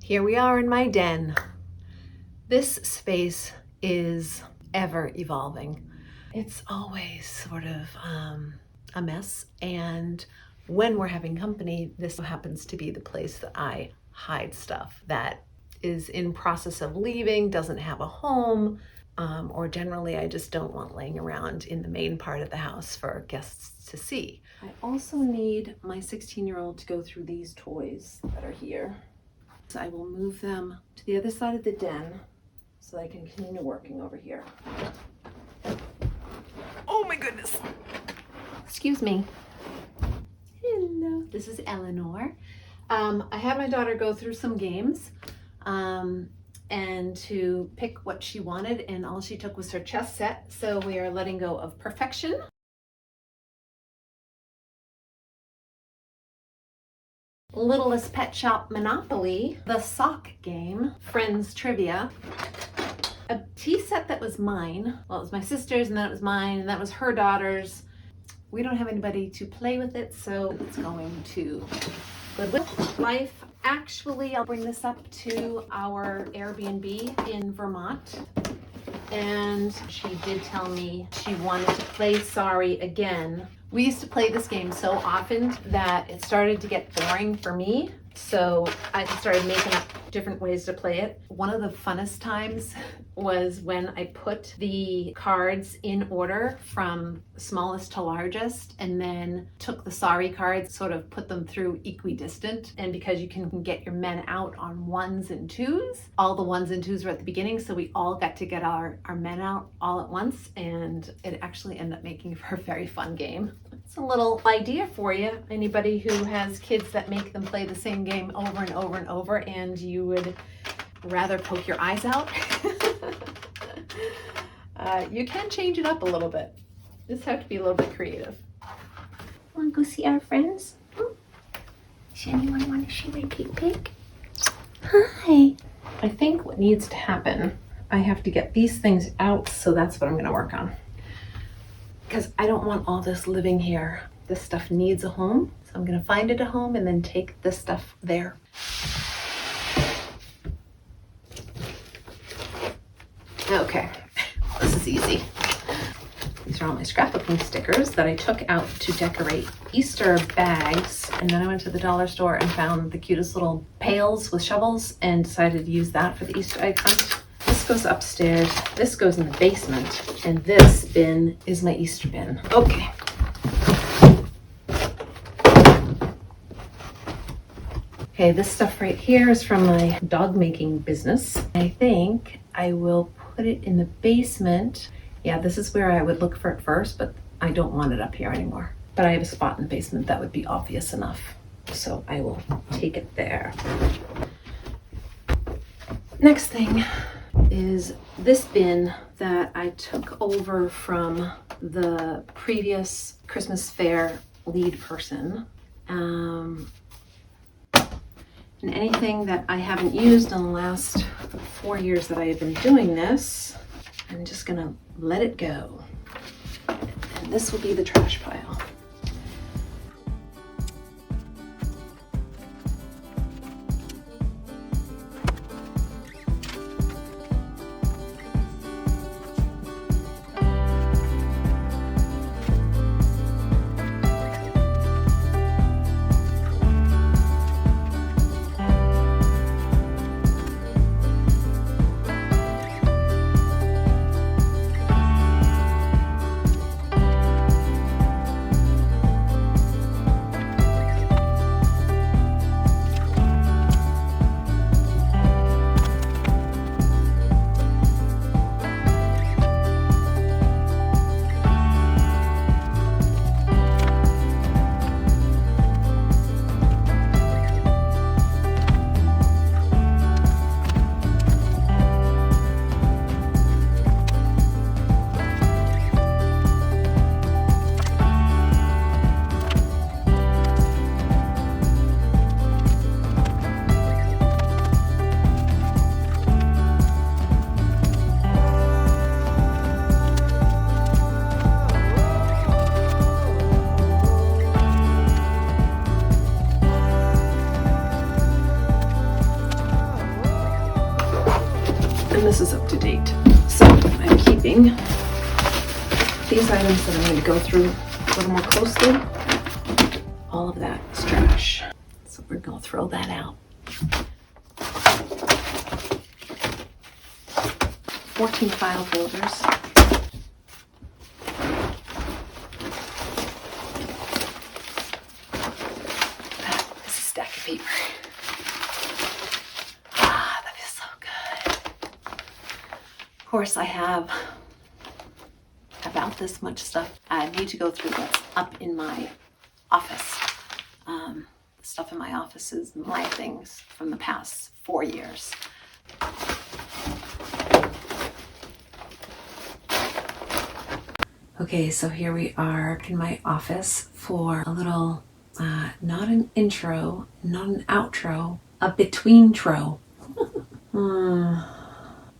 Here we are in my den. This space is ever evolving. It's always sort of a mess, and when we're having company, this happens to be the place that I hide stuff that is in process of leaving, doesn't have a home, or generally I just don't want laying around in the main part of the house for guests to see. I also need my 16-year-old to go through these toys that are here. So I will move them to the other side of the den so I can continue working over here. Oh my goodness. Excuse me. Hello. This is Eleanor. I had my daughter go through some games and to pick what she wanted, and all she took was her chess set. So we are letting go of Perfection. Littlest Pet Shop Monopoly, the sock game, Friends Trivia, a tea set that was mine. Well, it was my sister's, and then it was mine, and that was her daughter's. We don't have anybody to play with it, so it's going to Goodwill. Life. Actually, I'll bring this up to our Airbnb in Vermont, and she did tell me she wanted to play Sorry again. We used to play this game so often that it started to get boring for me, so I started making up different ways to play it. One of the funnest times was when I put the cards in order from smallest to largest, and then took the sorry cards, sort of put them through equidistant. And because you can get your men out on ones and twos, all the ones and twos were at the beginning, so we all got to get our men out all at once, and it actually ended up making for a very fun game. It's a little idea for you. Anybody who has kids that make them play the same game over and over and over, and you would rather poke your eyes out. You can change it up a little bit. Just have to be a little bit creative. Want to go see our friends? Does anyone want to see my pig? Hi. I think what needs to happen, I have to get these things out, so that's what I'm going to work on. Because I don't want all this living here. This stuff needs a home, so I'm going to find it a home and then take this stuff there. Okay, this is easy. These are all my scrapbooking stickers that I took out to decorate Easter bags, and then I went to the dollar store and found the cutest little pails with shovels and decided to use that for the Easter egg hunt. This goes upstairs, this goes in the basement, and this bin is my Easter bin. Okay. Okay, this stuff right here is from my dog making business. I think I will put it in the basement. Yeah, this is where I would look for it first, but I don't want it up here anymore. But I have a spot in the basement that would be obvious enough, so I will take it there. Next thing is this bin that I took over from the previous Christmas fair lead person. And anything that I haven't used in the last 4 years that I have been doing this, I'm just gonna let it go. And this will be the trash pile. and this is up to date. So I'm keeping these items that I'm going to go through a little more closely. All of that is trash. So we're going to throw that out. 14 file folders. This is a stack of paper. Ah, that is so good. Of course, I have about this much stuff. I need to go through what's up in my office. The stuff in my office is my things from the past 4 years. Okay, so here we are in my office for a little, not an intro, not an outro, a between-tro.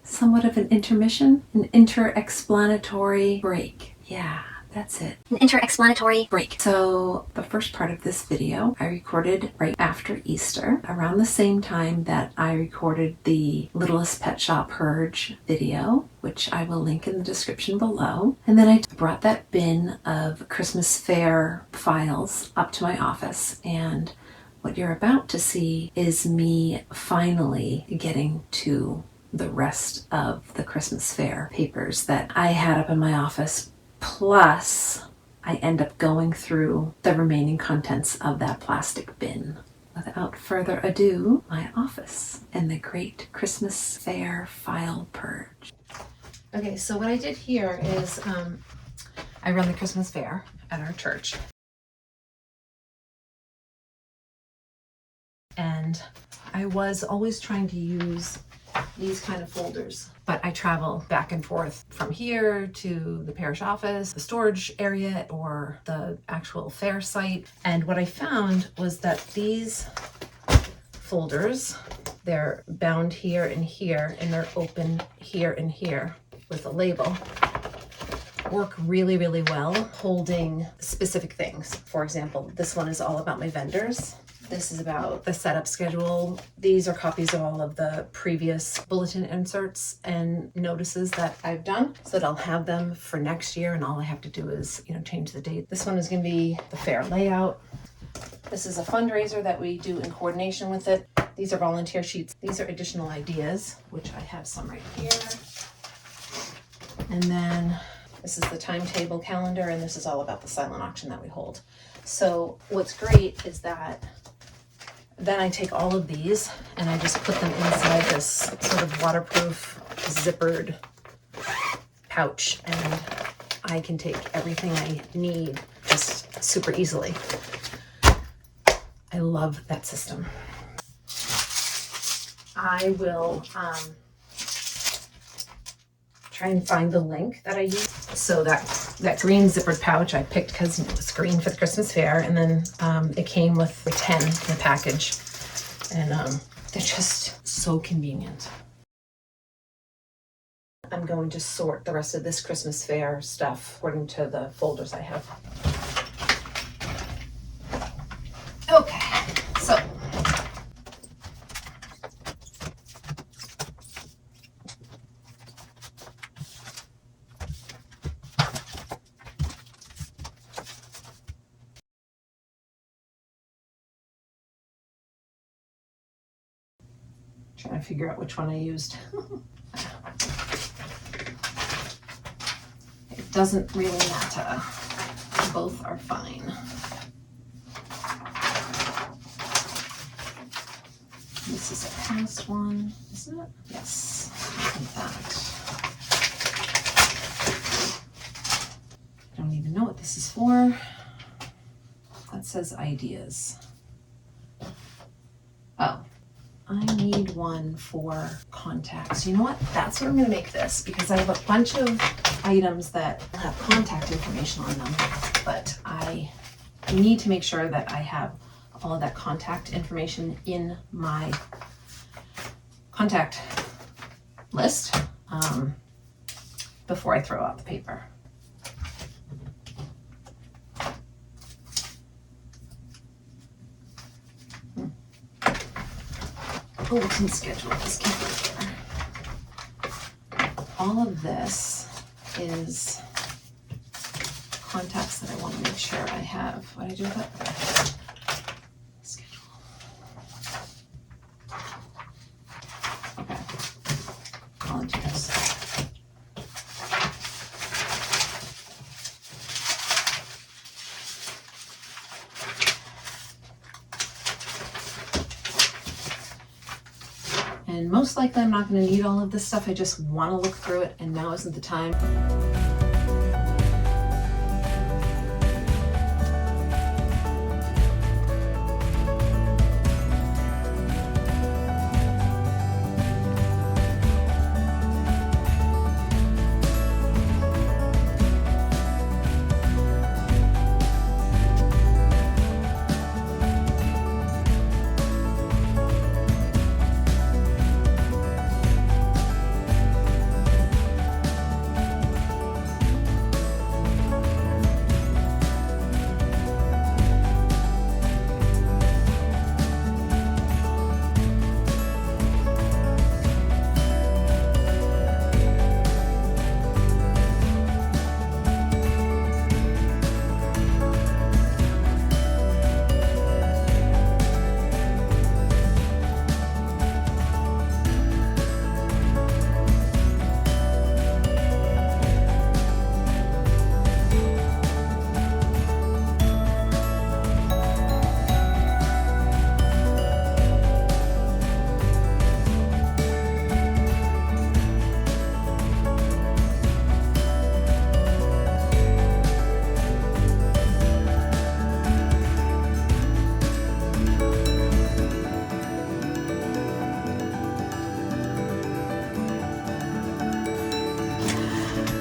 Somewhat of an intermission, an inter-explanatory break. Yeah, that's it. An inter-explanatory break. So the first part of this video I recorded right after Easter, around the same time that I recorded the Littlest Pet Shop Purge video, which I will link in the description below. And then I brought that bin of Christmas fair files up to my office, and what you're about to see is me finally getting to the rest of the Christmas fair papers that I had up in my office. Plus, I end up going through the remaining contents of that plastic bin. Without further ado, my office and the great Christmas fair file purge. Okay, so what I did here is I run the Christmas fair at our church. And I was always trying to use these kind of folders, but I travel back and forth from here to the parish office, the storage area, or the actual fair site. And what I found was that these folders, they're bound here, and they're open here and here with a label, work really, really well holding specific things. For example, this one is all about my vendors. This is about the setup schedule. These are copies of all of the previous bulletin inserts and notices that I've done, so that I'll have them for next year, and all I have to do is, change the date. This one is going to be the fair layout. This is a fundraiser that we do in coordination with it. These are volunteer sheets. These are additional ideas, which I have some right here. And then this is the timetable calendar, and this is all about the silent auction that we hold. So what's great is that then I take all of these and I just put them inside this sort of waterproof zippered pouch, and I can take everything I need just super easily. I love that system. I will try and find the link that I use. So that green zippered pouch I picked because it was green for the Christmas fair, and then it came with the 10 in the package, and they're just so convenient. I'm going to sort the rest of this Christmas fair stuff according to the folders I have. Okay, so trying to figure out which one I used. It doesn't really matter. Both are fine. This is a past one, isn't it? Yes, like that. I don't even know what this is for. That says ideas. Oh. I need one for contacts. You know what? That's what I'm going to make this, because I have a bunch of items that have contact information on them, but I need to make sure that I have all of that contact information in my contact list before I throw out the paper. Bulletin schedule is here. all of this is contacts that I want to make sure I have. What did I do with that? Schedule. Okay. Volunteers. And most likely I'm not going to need all of this stuff. I just want to look through it, and now isn't the time.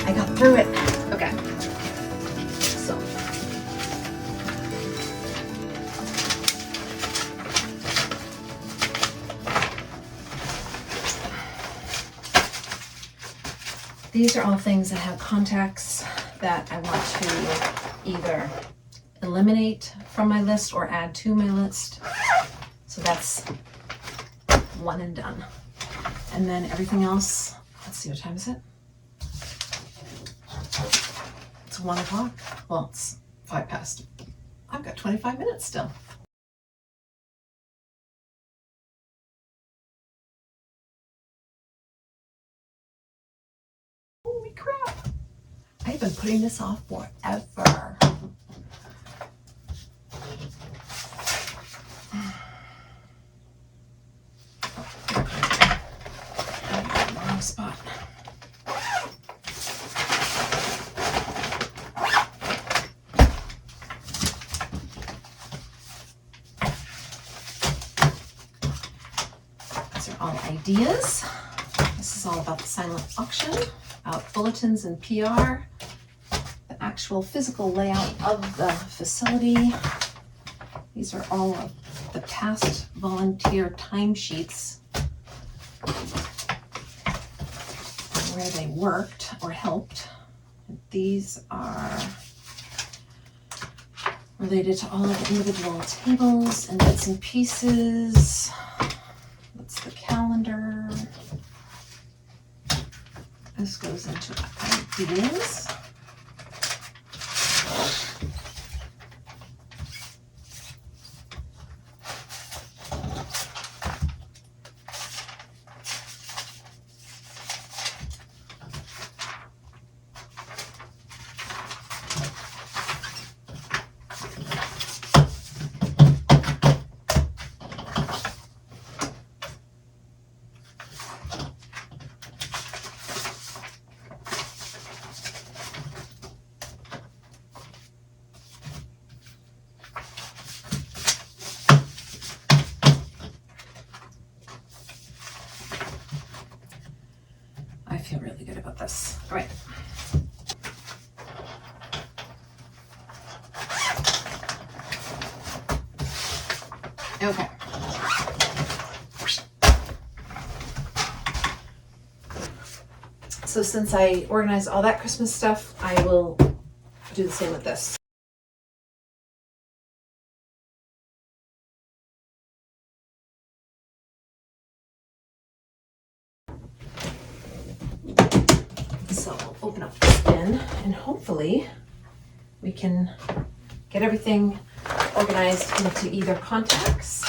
I got through it. Okay. So. These are all things that have contacts that I want to either eliminate from my list or add to my list. So that's one and done. And then everything else, let's see, what time is it? It's 1 o'clock. Well, it's 5 past. I've got 25 minutes still. Holy crap. I've been putting this off forever. Wrong spot. These are all ideas. This is all about the silent auction, about bulletins and PR, the actual physical layout of the facility. These are all of the past volunteer timesheets where they worked or helped. These are related to all of the individual tables and bits and pieces. That's the calendar. This goes into ideas. I feel really good about this. All right. Okay. So since I organized all that Christmas stuff, I will do the same with this. open up this bin and hopefully we can get everything organized into either contacts.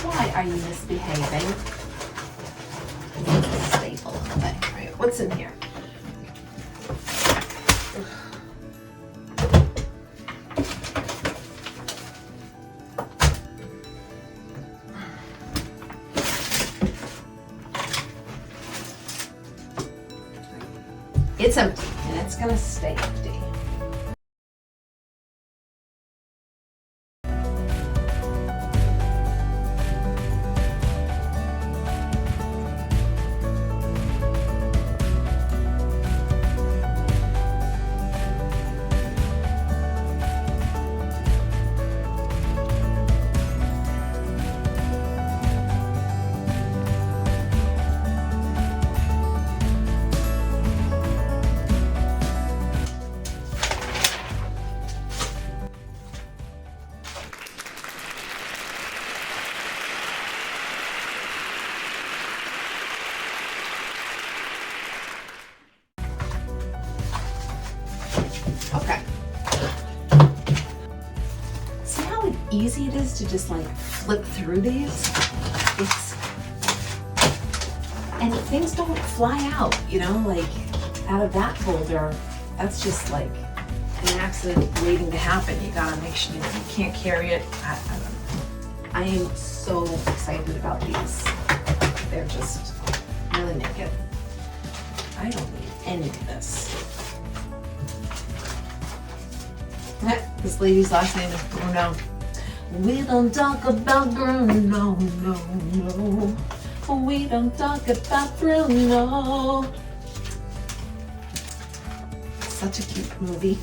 Why are you misbehaving? It's a staple thing, right? What's in here? It's empty, and it's gonna stay empty. Okay. See how easy it is to just like flip through these? And things don't fly out, you know, like out of that folder. That's just like an accident waiting to happen. You gotta make sure, you know, you can't carry it. I don't know. I am so excited about these. They're just really make it. I don't need any of this. This lady's last name is Bruno. We don't talk about Bruno, no, no. We don't talk about Bruno. Such a cute movie.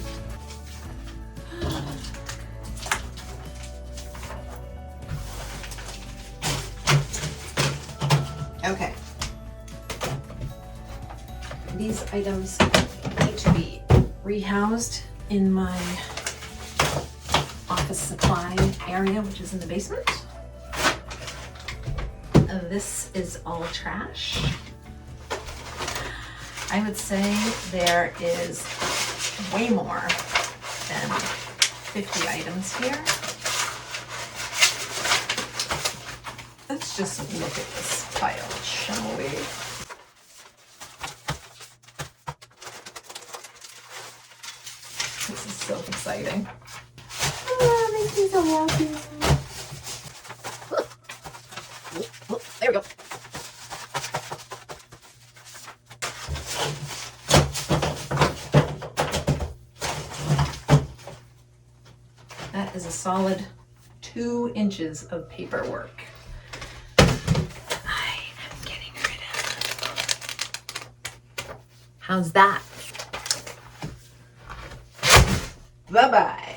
Okay. These items need to be rehoused in my office supply area, which is in the basement. This is all trash. I would say there is way more than 50 items here. Let's just look at this pile, shall we? This is so exciting. Oh, makes me so happy. There we go. That is a solid 2 inches of paperwork. I am getting rid of. How's that? Bye-bye.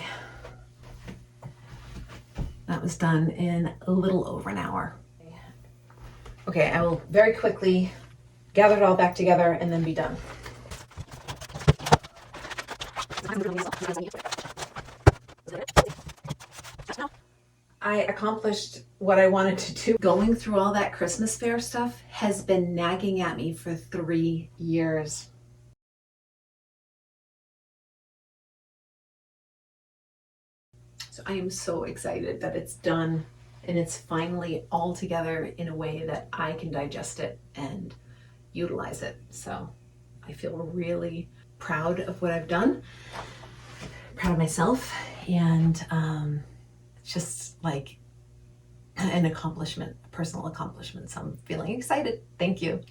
That was done in a little over an hour. Okay, I will very quickly gather it all back together and then be done. I accomplished what I wanted to do. Going through all that Christmas fair stuff has been nagging at me for 3 years. So I am so excited that it's done and it's finally all together in a way that I can digest it and utilize it. So I feel really proud of what I've done, proud of myself, and just like an accomplishment, a personal accomplishment. So I'm feeling excited. Thank you.